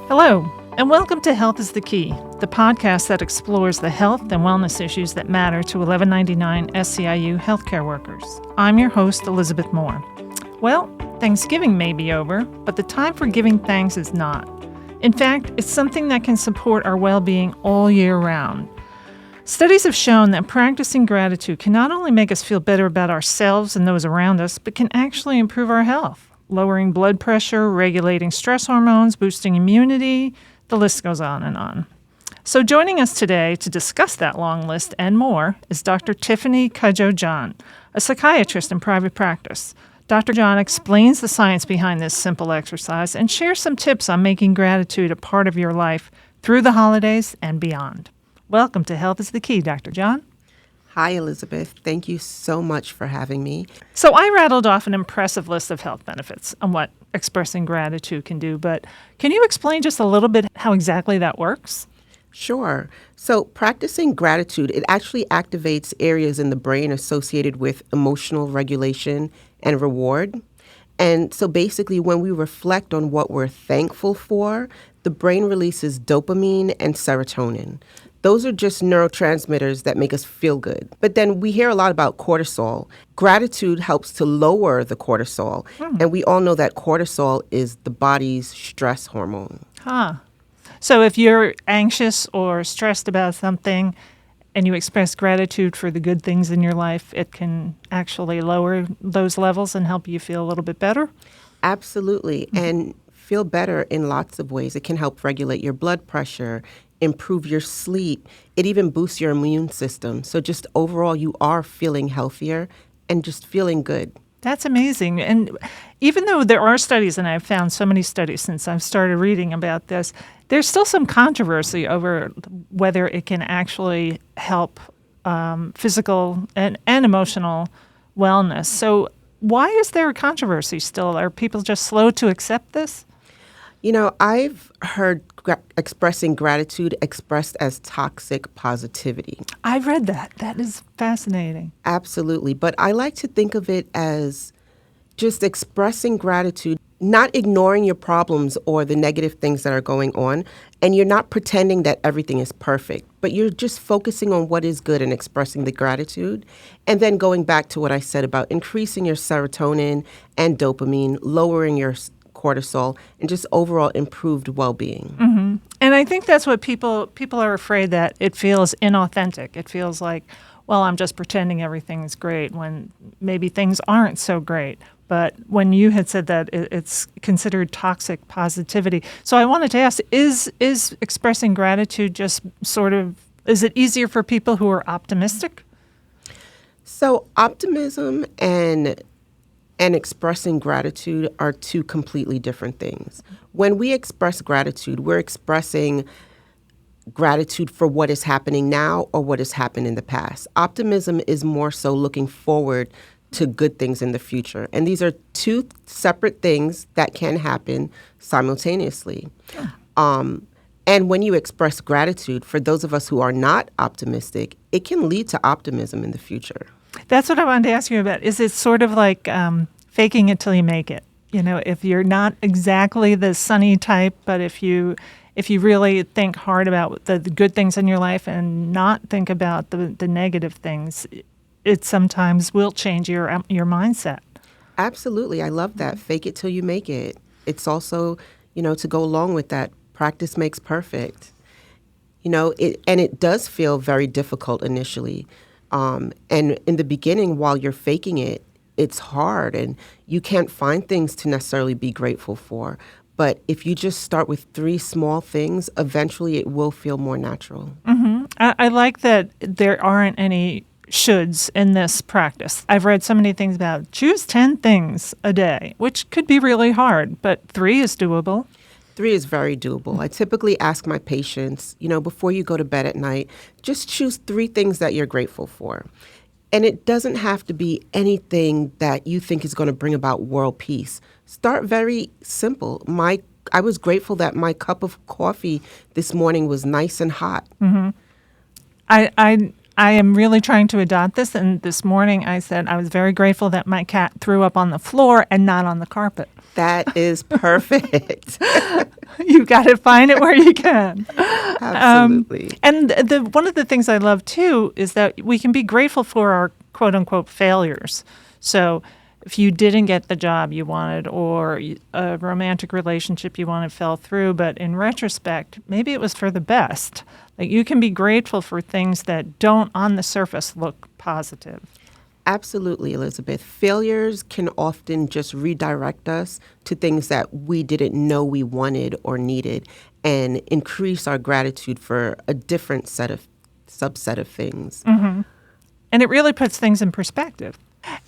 Hello, and welcome to Health is the Key, the podcast that explores the health and wellness issues that matter to 1199 SCIU healthcare workers. I'm your host, Elizabeth Moore. Well, Thanksgiving may be over, but the time for giving thanks is not. In fact, it's something that can support our well-being all year round. Studies have shown that practicing gratitude can not only make us feel better about ourselves and those around us, but can actually improve our health, lowering blood pressure, regulating stress hormones, boosting immunity. The list goes on and on. So joining us today to discuss that long list and more is Dr. Tiffany Cudjoe-John, a psychiatrist in private practice. Dr. John explains the science behind this simple exercise and shares some tips on making gratitude a part of your life through the holidays and beyond. Welcome to Health is the Key, Dr. John. Hi, Elizabeth. Thank you so much for having me. So I rattled off an impressive list of health benefits on what expressing gratitude can do, but can you explain just a little bit how exactly that works? Sure. So practicing gratitude, it actually activates areas in the brain associated with emotional regulation and reward. And so basically, when we reflect on what we're thankful for, the brain releases dopamine and serotonin. Those are just neurotransmitters that make us feel good. But then we hear a lot about cortisol. Gratitude helps to lower the cortisol. And we all know that cortisol is the body's stress hormone. So if you're anxious or stressed about something and you express gratitude for the good things in your life, it can actually lower those levels and help you feel a little bit better? Absolutely. And feel better in lots of ways. It can help regulate your blood pressure, improve your sleep. It even boosts your immune system. So just overall, you are feeling healthier and just feeling good. That's amazing. And even though there are studies, and I've found so many studies since I've started reading about this, there's still some controversy over whether it can actually help physical and emotional wellness. So why is there a controversy still? Are people just slow to accept this? You know, I've heard expressing gratitude expressed as toxic positivity. I've read that. That is fascinating. Absolutely. But I like to think of it as just expressing gratitude, not ignoring your problems or the negative things that are going on. And you're not pretending that everything is perfect, but you're just focusing on what is good and expressing the gratitude. And then going back to what I said about increasing your serotonin and dopamine, lowering your cortisol, and just overall improved well-being. Mm-hmm. And I think that's what people are afraid, that it feels inauthentic. It feels like, well, I'm just pretending everything is great when maybe things aren't so great. But when you had said that it's considered toxic positivity. So I wanted to ask, is expressing gratitude just sort of, is it easier for people who are optimistic? So optimism and expressing gratitude are two completely different things. When we express gratitude, we're expressing gratitude for what is happening now or what has happened in the past. Optimism is more so looking forward to good things in the future. And these are two separate things that can happen simultaneously. And when you express gratitude, for those of us who are not optimistic, it can lead to optimism in the future. That's what I wanted to ask you about. Is it sort of like faking it till you make it? You know, if you're not exactly the sunny type, but if you really think hard about the good things in your life and not think about the negative things, it sometimes will change your mindset. Absolutely. I love that. Fake it till you make it. It's also, to go along with that, practice makes perfect. It does feel very difficult initially. And in the beginning, while you're faking it, it's hard and you can't find things to necessarily be grateful for. But if you just start with 3 small things, eventually it will feel more natural. Mm-hmm. I like that there aren't any shoulds in this practice. I've read so many things about choose 10 things a day, which could be really hard, but 3 is doable. 3 is very doable. I typically ask my patients, before you go to bed at night, just choose 3 things that you're grateful for. And it doesn't have to be anything that you think is going to bring about world peace. Start very simple. I was grateful that my cup of coffee this morning was nice and hot. Mm-hmm. I am really trying to adopt this. And this morning I said I was very grateful that my cat threw up on the floor and not on the carpet. That is perfect. You've got to find it where you can. Absolutely. And one of the things I love, too, is that we can be grateful for our quote-unquote failures. So if you didn't get the job you wanted or a romantic relationship you wanted fell through, but in retrospect, maybe it was for the best. Like you can be grateful for things that don't on the surface look positive. Absolutely, Elizabeth. Failures can often just redirect us to things that we didn't know we wanted or needed and increase our gratitude for a different subset of things. Mm-hmm. And it really puts things in perspective.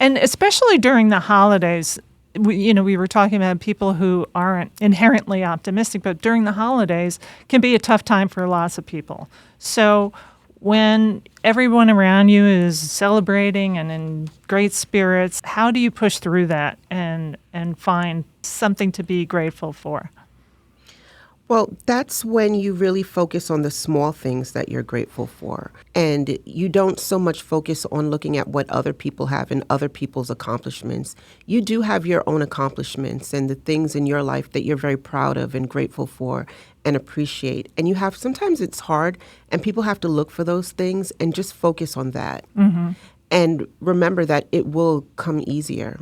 And especially during the holidays, we were talking about people who aren't inherently optimistic, but during the holidays can be a tough time for lots of people. So when everyone around you is celebrating and in great spirits, how do you push through that and find something to be grateful for? Well, that's when you really focus on the small things that you're grateful for. And you don't so much focus on looking at what other people have and other people's accomplishments. You do have your own accomplishments and the things in your life that you're very proud of and grateful for and appreciate. And sometimes it's hard and people have to look for those things and just focus on that. Mm-hmm. And remember that it will come easier.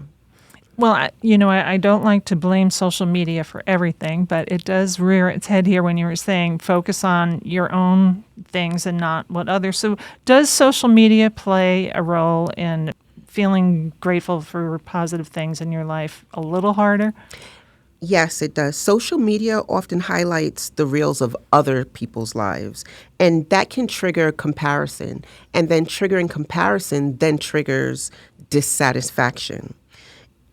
Well, I don't like to blame social media for everything, but it does rear its head here when you were saying focus on your own things and not what others. So does social media play a role in feeling grateful for positive things in your life a little harder? Yes, it does. Social media often highlights the reels of other people's lives, and that can trigger comparison. And then triggering comparison then triggers dissatisfaction.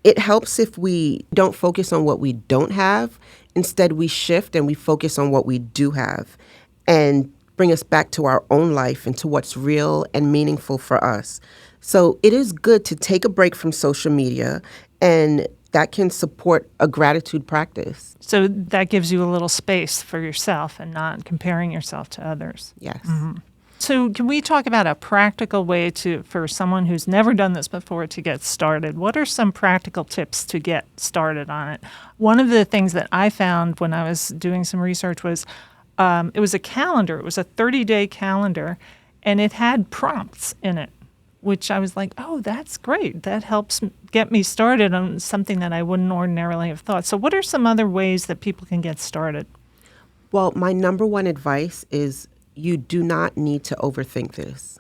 It helps if we don't focus on what we don't have. Instead, we shift and we focus on what we do have and bring us back to our own life and to what's real and meaningful for us. So it is good to take a break from social media, and that can support a gratitude practice. So that gives you a little space for yourself and not comparing yourself to others. Yes. Mm-hmm. So can we talk about a practical way for someone who's never done this before to get started? What are some practical tips to get started on it? One of the things that I found when I was doing some research was it was a calendar. It was a 30-day calendar, and it had prompts in it, which I was like, oh, that's great. That helps get me started on something that I wouldn't ordinarily have thought. So what are some other ways that people can get started? Well, my number one advice is you do not need to overthink this.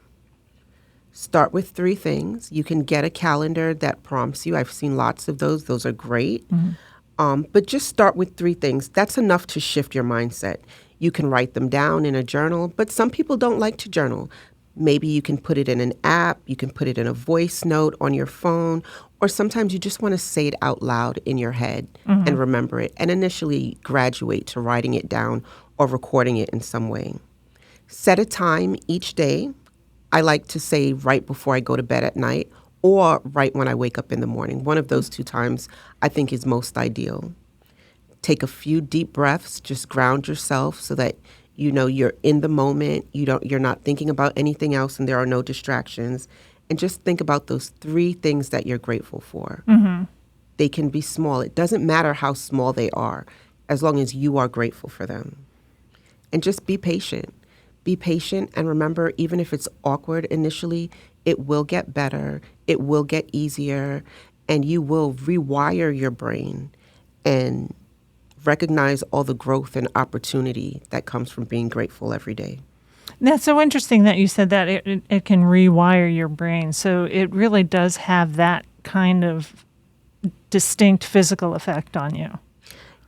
Start with 3 things. You can get a calendar that prompts you. I've seen lots of those. Those are great. Mm-hmm. But just start with 3 things. That's enough to shift your mindset. You can write them down in a journal, but some people don't like to journal. Maybe you can put it in an app. You can put it in a voice note on your phone, or sometimes you just want to say it out loud in your head mm-hmm. and remember it and initially graduate to writing it down or recording it in some way. Set a time each day. I like to say right before I go to bed at night or right when I wake up in the morning. One of those 2 times I think is most ideal. Take a few deep breaths. Just ground yourself so that you know you're in the moment. You're not thinking about anything else and there are no distractions. And just think about those 3 things that you're grateful for. Mm-hmm. They can be small. It doesn't matter how small they are as long as you are grateful for them. And just be patient. Be patient and remember, even if it's awkward initially, it will get better, it will get easier, and you will rewire your brain and recognize all the growth and opportunity that comes from being grateful every day. That's so interesting that you said that it can rewire your brain. So it really does have that kind of distinct physical effect on you.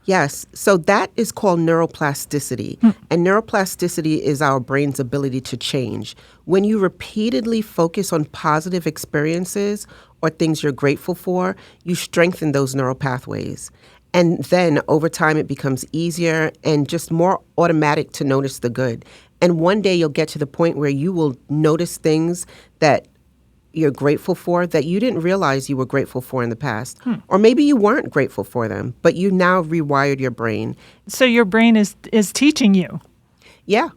Yes. So that is called neuroplasticity. And neuroplasticity is our brain's ability to change. When you repeatedly focus on positive experiences or things you're grateful for, you strengthen those neural pathways. And then over time, it becomes easier and just more automatic to notice the good. And one day you'll get to the point where you will notice things that you're grateful for that you didn't realize you were grateful for in the past. Or maybe you weren't grateful for them, but you now rewired your brain. So your brain is teaching you. Yeah.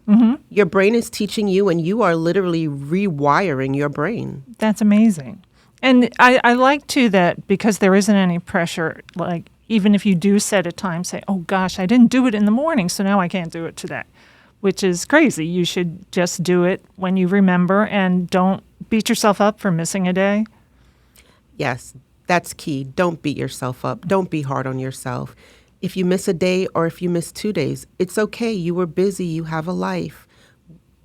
Your brain is teaching you, and you are literally rewiring your brain. That's amazing. And I like, too, that because there isn't any pressure, like even if you do set a time, say, oh, gosh, I didn't do it in the morning, so now I can't do it today, which is crazy. You should just do it when you remember and don't beat yourself up for missing a day. Yes, that's key. Don't beat yourself up. Don't be hard on yourself. If you miss a day or if you miss 2 days, it's okay. You were busy. You have a life.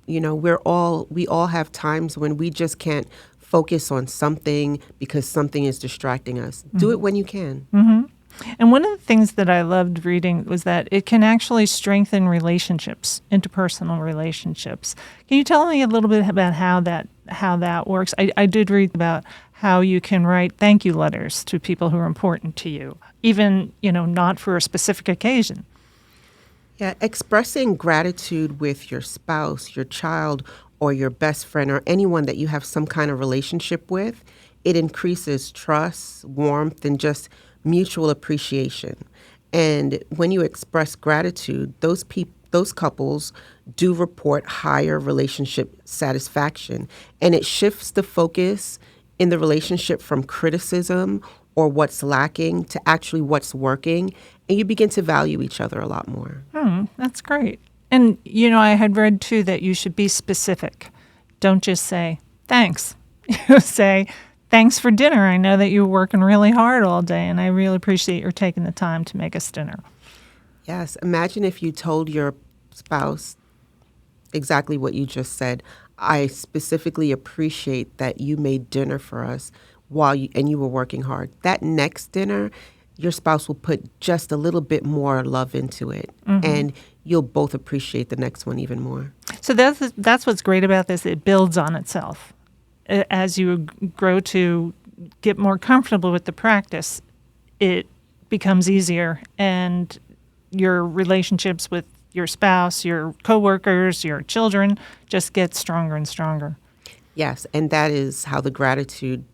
You know, we all have times when we just can't focus on something because something is distracting us. Do it when you can. And one of the things that I loved reading was that it can actually strengthen relationships, interpersonal relationships. Can you tell me a little bit about how that works? I did read about how you can write thank you letters to people who are important to you, even, not for a specific occasion. Yeah, expressing gratitude with your spouse, your child, or your best friend, or anyone that you have some kind of relationship with, it increases trust, warmth, and just mutual appreciation. And when you express gratitude, those couples do report higher relationship satisfaction, and it shifts the focus in the relationship from criticism or what's lacking to actually what's working, and you begin to value each other a lot more. That's great. And, I had read, too, that you should be specific. Don't just say, thanks. Say, thanks for dinner. I know that you're working really hard all day, and I really appreciate your taking the time to make us dinner. Yes. Imagine if you told your spouse exactly what you just said. I specifically appreciate that you made dinner for us and you were working hard. That next dinner, your spouse will put just a little bit more love into it, and you'll both appreciate the next one even more. So that's what's great about this. It builds on itself. As you grow to get more comfortable with the practice, it becomes easier, and your relationships with your spouse, your coworkers, your children just get stronger and stronger. Yes, and that is how the gratitude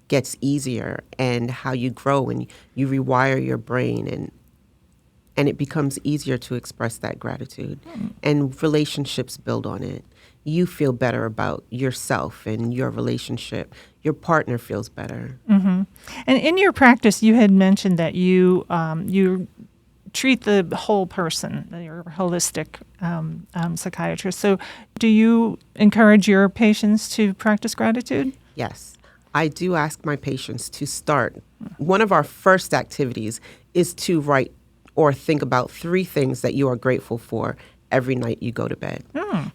gets easier, and how you grow and you rewire your brain, and it becomes easier to express that gratitude. And relationships build on it. You feel better about yourself and your relationship. Your partner feels better. And in your practice, you had mentioned that you treat the whole person. You're a holistic psychiatrist. So do you encourage your patients to practice gratitude? Yes. I do ask my patients to start. One of our first activities is to write or think about 3 things that you are grateful for every night you go to bed.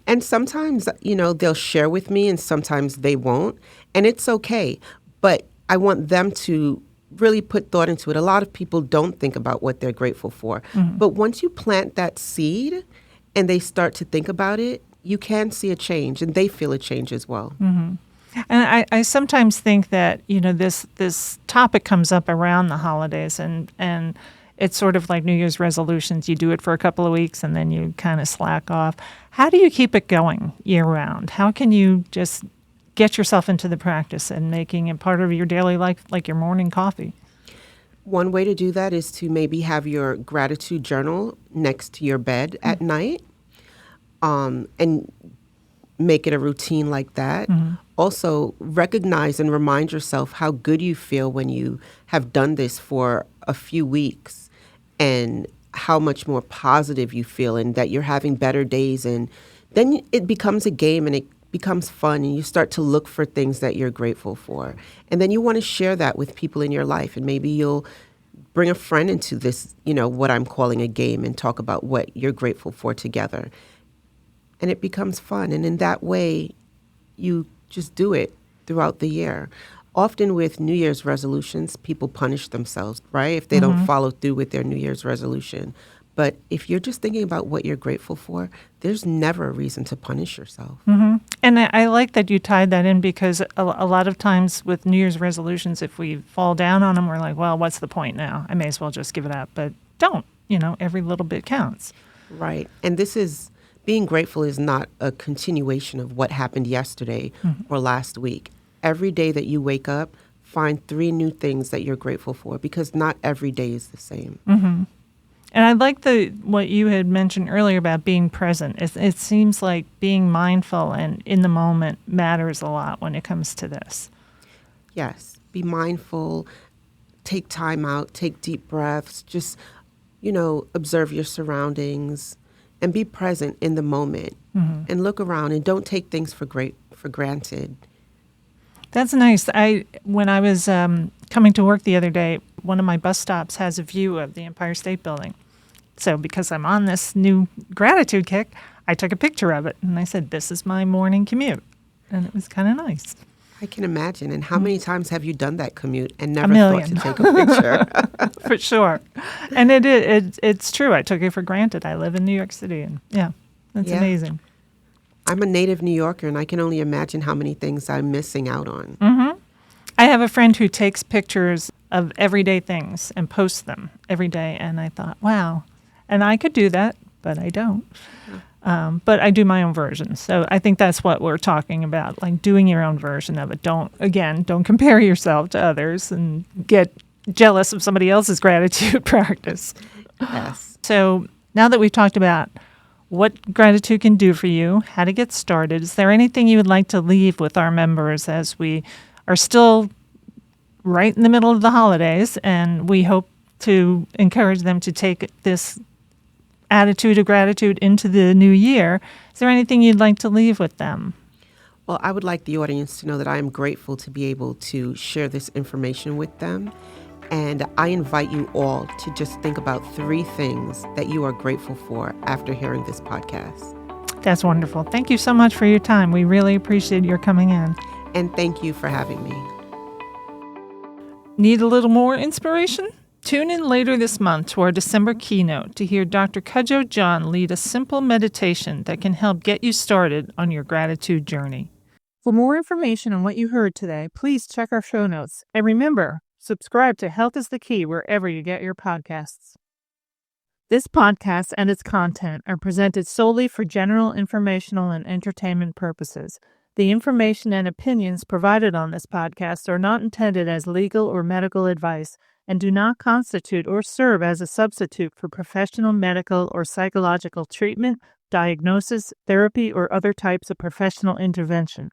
And sometimes, they'll share with me, and sometimes they won't. And it's okay. But I want them to really put thought into it. A lot of people don't think about what they're grateful for. But once you plant that seed and they start to think about it, you can see a change, and they feel a change as well. And I sometimes think that, this topic comes up around the holidays, and it's sort of like New Year's resolutions. You do it for a couple of weeks and then you kind of slack off. How do you keep it going year-round? How can you just get yourself into the practice and making it part of your daily life, like your morning coffee? One way to do that is to maybe have your gratitude journal next to your bed at night, and make it a routine like that. Also, recognize and remind yourself how good you feel when you have done this for a few weeks, and how much more positive you feel, and that you're having better days. And then it becomes a game, and it becomes fun, and you start to look for things that you're grateful for. And then you want to share that with people in your life, and maybe you'll bring a friend into this, what I'm calling a game, and talk about what you're grateful for together. And it becomes fun. And in that way, you just do it throughout the year. Often with New Year's resolutions, people punish themselves, right? If they don't follow through with their New Year's resolution. But if you're just thinking about what you're grateful for, there's never a reason to punish yourself. And I like that you tied that in, because a lot of times with New Year's resolutions, if we fall down on them, we're like, well, what's the point now? I may as well just give it up. But don't, every little bit counts. Right. And being grateful is not a continuation of what happened yesterday or last week. Every day that you wake up, find 3 new things that you're grateful for, because not every day is the same. And I like what you had mentioned earlier about being present. It seems like being mindful and in the moment matters a lot when it comes to this. Yes, be mindful, take time out, take deep breaths, just, observe your surroundings and be present in the moment and look around and don't take things for granted. That's nice. When I was coming to work the other day, one of my bus stops has a view of the Empire State Building. So because I'm on this new gratitude kick, I took a picture of it and I said, this is my morning commute. And it was kind of nice. I can imagine. And how many times have you done that commute and never A million. thought to take a picture? For sure. And it's true. I took it for granted. I live in New York City. And that's amazing. I'm a native New Yorker, and I can only imagine how many things I'm missing out on. Mm-hmm. I have a friend who takes pictures of everyday things and posts them every day. And I thought, wow. And I could do that, but I don't. But I do my own version. So I think that's what we're talking about, like doing your own version of it. Don't compare yourself to others and get jealous of somebody else's gratitude practice. Yes. So now that we've talked about what gratitude can do for you, how to get started, is there anything you would like to leave with our members as we are still right in the middle of the holidays, and we hope to encourage them to take this attitude of gratitude into the new year? Is there anything you'd like to leave with them? Well, I would like the audience to know that I am grateful to be able to share this information with them. And I invite you all to just think about 3 things that you are grateful for after hearing this podcast. That's wonderful. Thank you so much for your time. We really appreciate your coming in. And thank you for having me. Need a little more inspiration? Tune in later this month to our December keynote to hear Dr. Cudjoe-John lead a simple meditation that can help get you started on your gratitude journey. For more information on what you heard today, please check our show notes. And remember, subscribe to Health is the Key wherever you get your podcasts. This podcast and its content are presented solely for general informational and entertainment purposes. The information and opinions provided on this podcast are not intended as legal or medical advice and do not constitute or serve as a substitute for professional medical or psychological treatment, diagnosis, therapy, or other types of professional intervention.